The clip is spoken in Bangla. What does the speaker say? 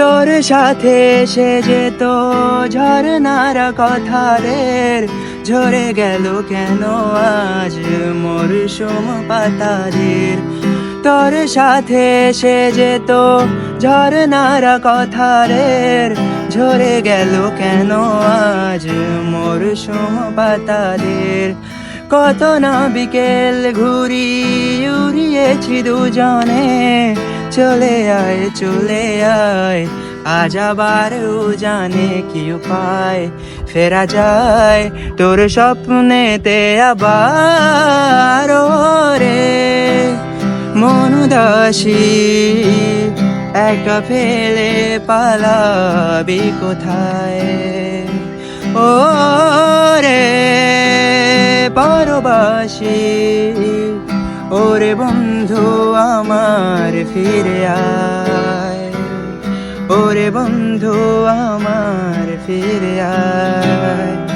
তোর সাথে এসে যেত ঝরনার কথারের, ঝরে গেল কেন আজ মরশুম পাতাদের। তোর সাথে এসে যেত ঝরনার কথারের, ঝরে গেল কেন আজ মরশুম পাতাদের। কত না বিকেল ঘুরি উড়িয়েছি দুজনে, চলে আয় চলে আয় আজ আবার জানে কি উপায় ফেরা যায় তোর স্বপ্নেতে আবার। রে মন উদাসী একা ফেলে পালাবি কোথায়? ও রে পরবাসী, ওরে বন্ধু আমার ফিরে আয়, ওরে বন্ধু আমার ফিরে আয়।